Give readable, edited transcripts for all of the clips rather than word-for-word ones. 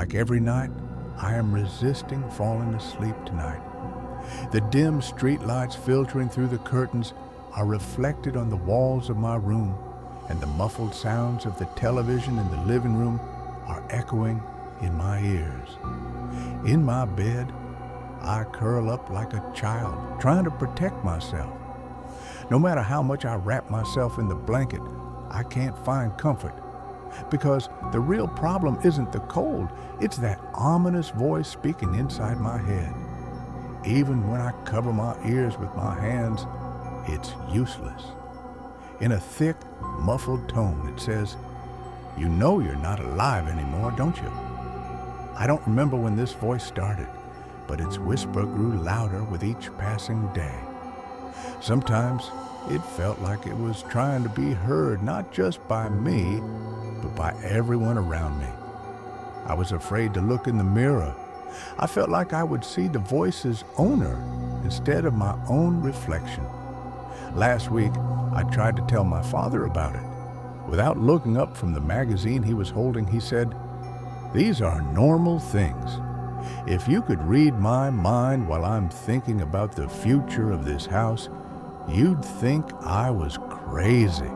Like every night, I am resisting falling asleep tonight. The dim street lights filtering through the curtains are reflected on the walls of my room, and the muffled sounds of the television in the living room are echoing in my ears. In my bed, I curl up like a child, trying to protect myself. No matter how much I wrap myself in the blanket, I can't find comfort. Because the real problem isn't the cold, it's that ominous voice speaking inside my head. Even when I cover my ears with my hands, it's useless. In a thick, muffled tone, it says, "You know you're not alive anymore, don't you?" I don't remember when this voice started, but its whisper grew louder with each passing day. Sometimes it felt like it was trying to be heard not just by me, but by everyone around me. I was afraid to look in the mirror. I felt like I would see the voice's owner instead of my own reflection. Last week, I tried to tell my father about it. Without looking up from the magazine he was holding, he said, "These are normal things. If you could read my mind while I'm thinking about the future of this house, you'd think I was crazy."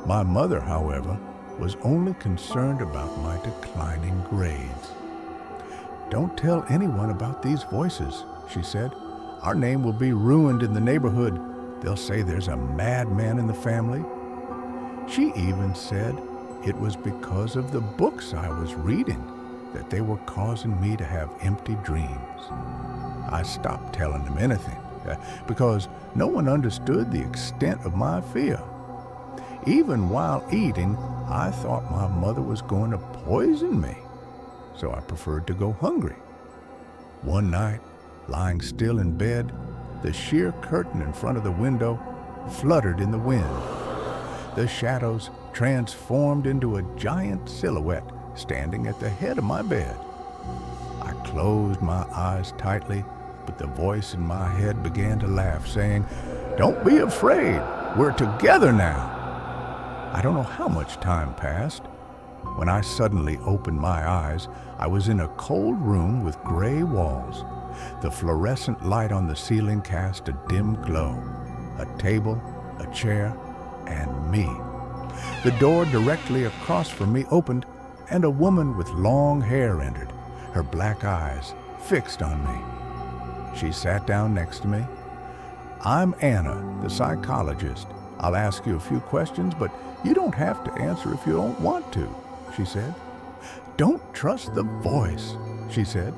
My mother, however, was only concerned about my declining grades. "Don't tell anyone about these voices," she said. "Our name will be ruined in the neighborhood. They'll say there's a madman in the family." She even said it was because of the books I was reading that they were causing me to have empty dreams. I stopped telling them anything because no one understood the extent of my fear. Even while eating, I thought my mother was going to poison me, so I preferred to go hungry. One night, lying still in bed, the sheer curtain in front of the window fluttered in the wind. The shadows transformed into a giant silhouette standing at the head of my bed. I closed my eyes tightly, but the voice in my head began to laugh, saying, "Don't be afraid, we're together now." I don't know how much time passed. When I suddenly opened my eyes, I was in a cold room with gray walls. The fluorescent light on the ceiling cast a dim glow. A table, a chair, and me. The door directly across from me opened, and a woman with long hair entered, her black eyes fixed on me. She sat down next to me. "I'm Anna, the psychologist. I'll ask you a few questions, but you don't have to answer if you don't want to," she said. "Don't trust the voice," she said.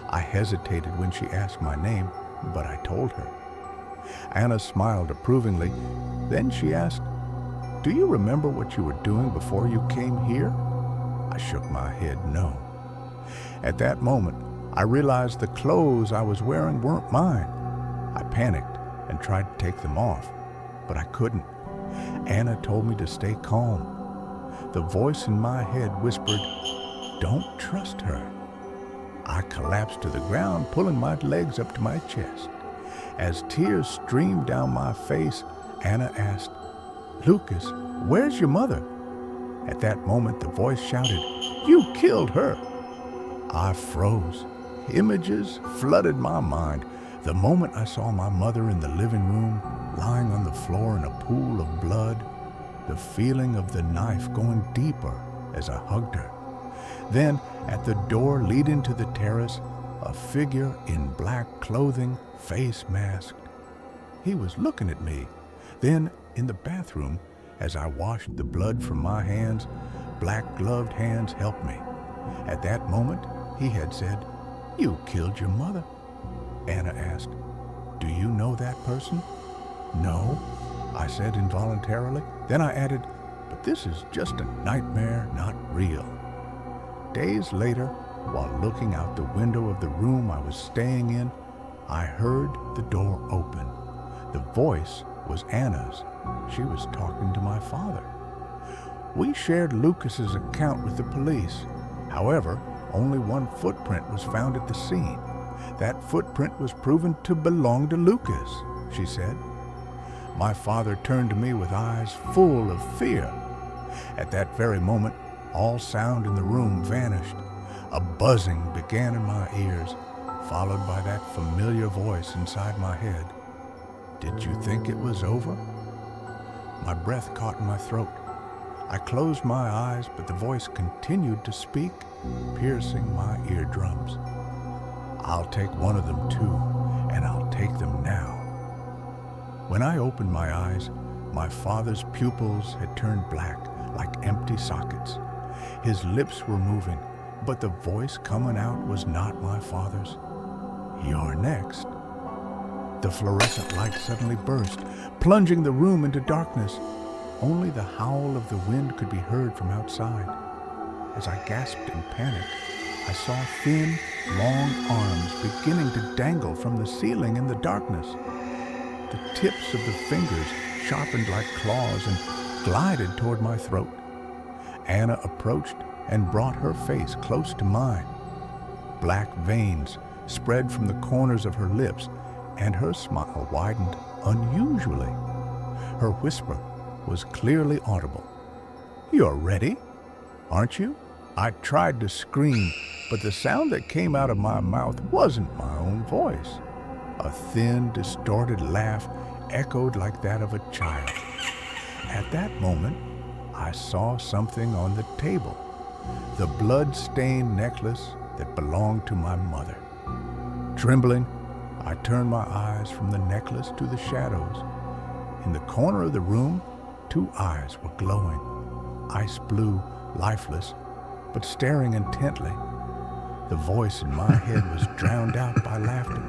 I hesitated when she asked my name, but I told her. Anna smiled approvingly. Then she asked, "Do you remember what you were doing before you came here?" I shook my head no. At that moment, I realized the clothes I was wearing weren't mine. I panicked and tried to take them off, but I couldn't. Anna told me to stay calm. The voice in my head whispered, "Don't trust her." I collapsed to the ground, pulling my legs up to my chest. As tears streamed down my face, Anna asked, "Lucas, where's your mother?" At that moment, the voice shouted, "You killed her!" I froze. Images flooded my mind. The moment I saw my mother in the living room, lying on the floor in a pool of blood, the feeling of the knife going deeper as I hugged her. Then, at the door leading to the terrace, a figure in black clothing, face masked. He was looking at me. Then, in the bathroom, as I washed the blood from my hands, black-gloved hands helped me. At that moment, he had said, "You killed your mother." Anna asked, "Do you know that person?" "No," I said involuntarily. Then I added, "But this is just a nightmare, not real." Days later, while looking out the window of the room I was staying in, I heard the door open. The voice was Anna's. She was talking to my father. We shared Lucas's account with the police. However, only one footprint was found at the scene. That footprint was proven to belong to Lucas, she said. My father turned to me with eyes full of fear. At that very moment, all sound in the room vanished. A buzzing began in my ears, followed by that familiar voice inside my head. Did you think it was over? My breath caught in my throat. I closed my eyes, but the voice continued to speak, piercing my eardrums. I'll take one of them too, and I'll take them now. When I opened my eyes, my father's pupils had turned black, like empty sockets. His lips were moving, but the voice coming out was not my father's. You're next. The fluorescent light suddenly burst, plunging the room into darkness. Only the howl of the wind could be heard from outside. As I gasped in panic, I saw thin, long arms beginning to dangle from the ceiling in the darkness. The tips of the fingers sharpened like claws and glided toward my throat. Anna approached and brought her face close to mine. Black veins spread from the corners of her lips, and her smile widened unusually. Her whisper was clearly audible. You're ready, aren't you? I tried to scream, but the sound that came out of my mouth wasn't my own voice. A thin, distorted laugh echoed like that of a child. At that moment, I saw something on the table, the blood-stained necklace that belonged to my mother. Trembling, I turned my eyes from the necklace to the shadows. In the corner of the room, 2 eyes were glowing, ice blue, lifeless, but staring intently. The voice in my head was drowned out by laughter.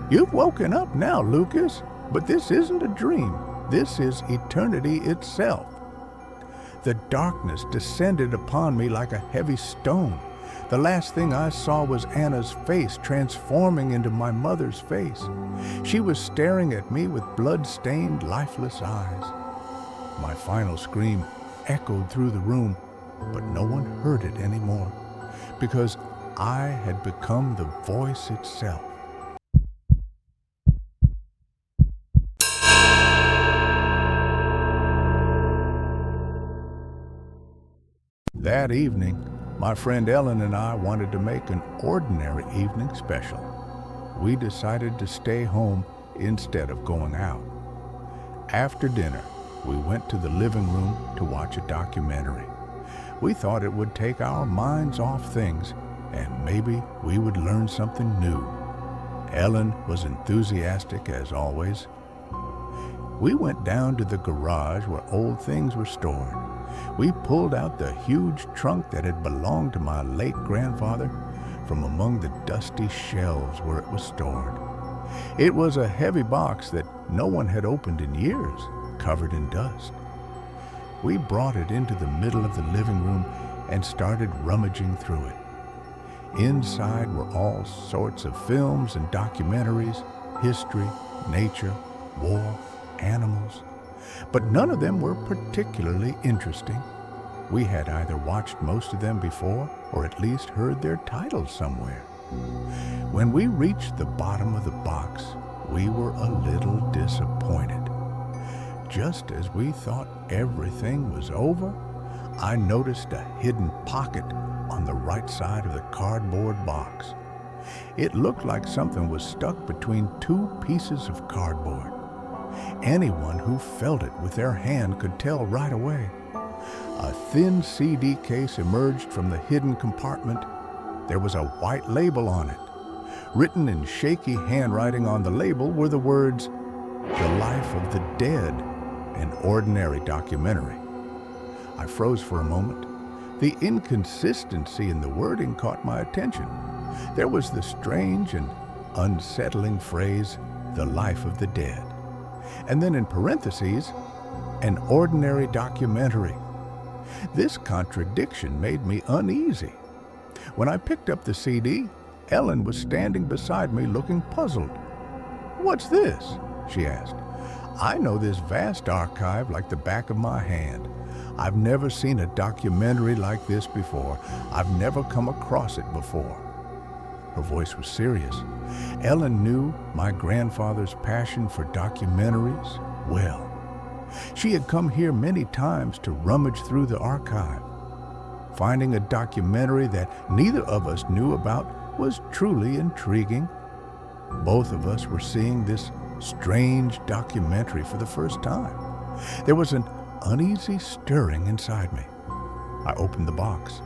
You've woken up now, Lucas, but this isn't a dream. This is eternity itself. The darkness descended upon me like a heavy stone. The last thing I saw was Anna's face transforming into my mother's face. She was staring at me with blood-stained, lifeless eyes. My final scream echoed through the room, but no one heard it anymore, because I had become the voice itself. That evening, my friend Ellen and I wanted to make an ordinary evening special. We decided to stay home instead of going out. After dinner, we went to the living room to watch a documentary. We thought it would take our minds off things, and maybe we would learn something new. Ellen was enthusiastic as always. We went down to the garage where old things were stored. We pulled out the huge trunk that had belonged to my late grandfather from among the dusty shelves where it was stored. It was a heavy box that no one had opened in years, covered in dust. We brought it into the middle of the living room and started rummaging through it. Inside were all sorts of films and documentaries, history, nature, war, animals, but none of them were particularly interesting. We had either watched most of them before or at least heard their titles somewhere. When we reached the bottom of the box, we were a little disappointed. Just as we thought everything was over, I noticed a hidden pocket on the right side of the cardboard box. It looked like something was stuck between 2 pieces of cardboard. Anyone who felt it with their hand could tell right away. A thin CD case emerged from the hidden compartment. There was a white label on it. Written in shaky handwriting on the label were the words, "The Life of the Dead, an Ordinary Documentary." I froze for a moment. The inconsistency in the wording caught my attention. There was the strange and unsettling phrase, "The Life of the Dead." And then in parentheses, "an ordinary documentary." This contradiction made me uneasy. When I picked up the CD, Ellen was standing beside me looking puzzled. "What's this?" she asked. "I know this vast archive like the back of my hand. I've never seen a documentary like this before. I've never come across it before." Her voice was serious. Ellen knew my grandfather's passion for documentaries well. She had come here many times to rummage through the archive. Finding a documentary that neither of us knew about was truly intriguing. Both of us were seeing this strange documentary for the first time. There was an uneasy stirring inside me. I opened the box.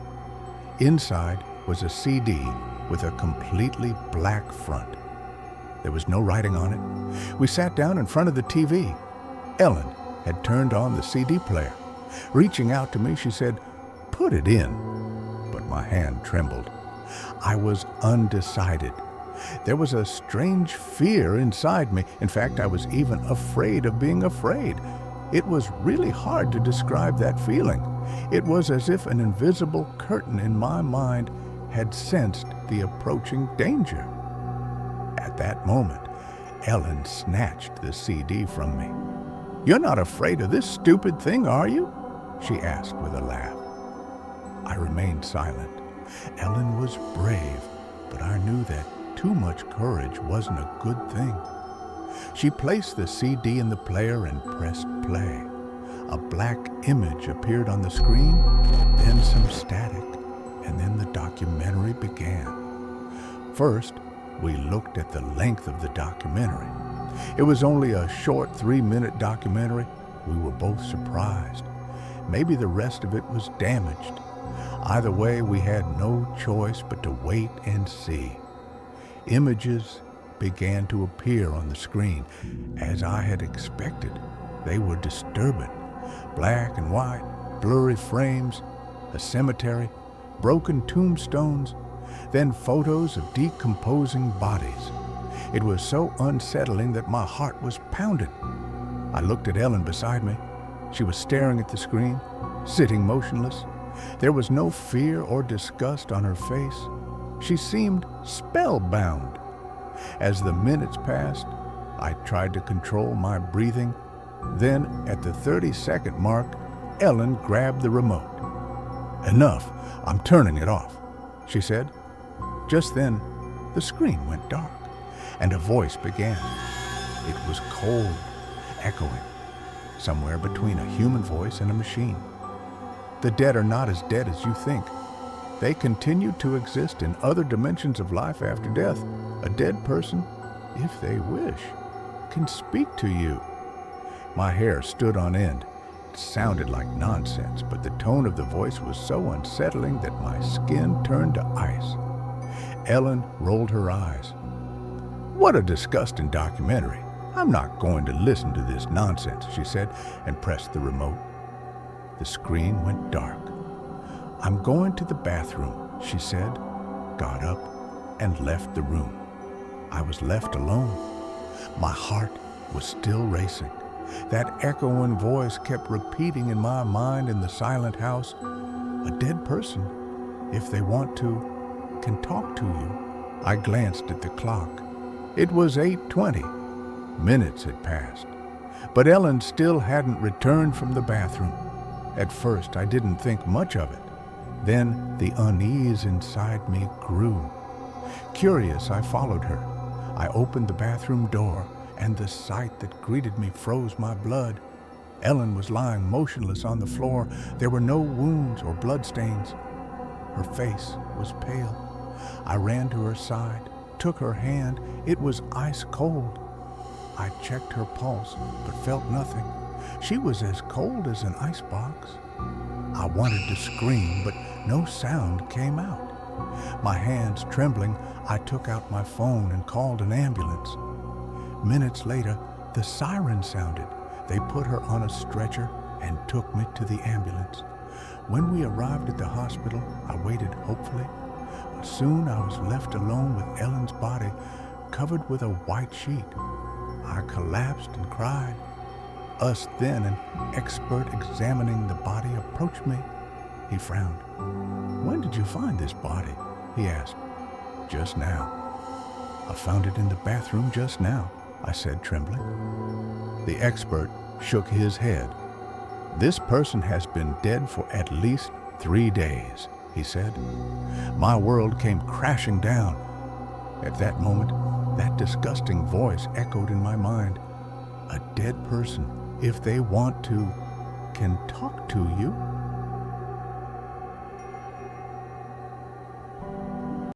Inside was a CD with a completely black front. There was no writing on it. We sat down in front of the TV. Ellen had turned on the CD player. Reaching out to me, she said, "Put it in." But my hand trembled. I was undecided. There was a strange fear inside me. In fact, I was even afraid of being afraid. It was really hard to describe that feeling. It was as if an invisible curtain in my mind had sensed the approaching danger. At that moment, Ellen snatched the CD from me. "You're not afraid of this stupid thing, are you?" she asked with a laugh. I remained silent. Ellen was brave, but I knew that too much courage wasn't a good thing. She placed the CD in the player and pressed play. A black image appeared on the screen, then some static, and then the documentary began. First, we looked at the length of the documentary. It was only a short 3-minute documentary. We were both surprised. Maybe the rest of it was damaged. Either way, we had no choice but to wait and see. Images began to appear on the screen. As I had expected, they were disturbing. Black and white, blurry frames, a cemetery, broken tombstones, then photos of decomposing bodies. It was so unsettling that my heart was pounding. I looked at Ellen beside me. She was staring at the screen, sitting motionless. There was no fear or disgust on her face. She seemed spellbound. As the minutes passed, I tried to control my breathing. Then, at the 30-second mark, Ellen grabbed the remote. "Enough, I'm turning it off," she said. Just then, the screen went dark, and a voice began. It was cold, echoing, somewhere between a human voice and a machine. "The dead are not as dead as you think. They continue to exist in other dimensions of life after death. A dead person, if they wish, can speak to you." My hair stood on end. It sounded like nonsense, but the tone of the voice was so unsettling that my skin turned to ice. Ellen rolled her eyes. "What a disgusting documentary. I'm not going to listen to this nonsense," she said, and pressed the remote. The screen went dark. "I'm going to the bathroom," she said, got up, and left the room. I was left alone. My heart was still racing. That echoing voice kept repeating in my mind in the silent house, "A dead person, if they want to, can talk to you." I glanced at the clock. It was 8:20. Minutes had passed. But Ellen still hadn't returned from the bathroom. At first, I didn't think much of it. Then the unease inside me grew. Curious, I followed her. I opened the bathroom door, and the sight that greeted me froze my blood. Ellen was lying motionless on the floor. There were no wounds or bloodstains. Her face was pale. I ran to her side, took her hand. It was ice cold. I checked her pulse, but felt nothing. She was as cold as an icebox. I wanted to scream, but no sound came out. My hands trembling, I took out my phone and called an ambulance. Minutes later, the siren sounded. They put her on a stretcher and took me to the ambulance. When we arrived at the hospital, I waited hopefully, but soon I was left alone with Ellen's body covered with a white sheet. I collapsed and cried. Us then, an expert examining the body, approached me. He frowned. "When did you find this body?" he asked. "Just now." "I found it in the bathroom just now," I said, trembling. The expert shook his head. "This person has been dead for at least 3 days," he said. My world came crashing down. At that moment, that disgusting voice echoed in my mind. "A dead person, if they want to, can talk to you?"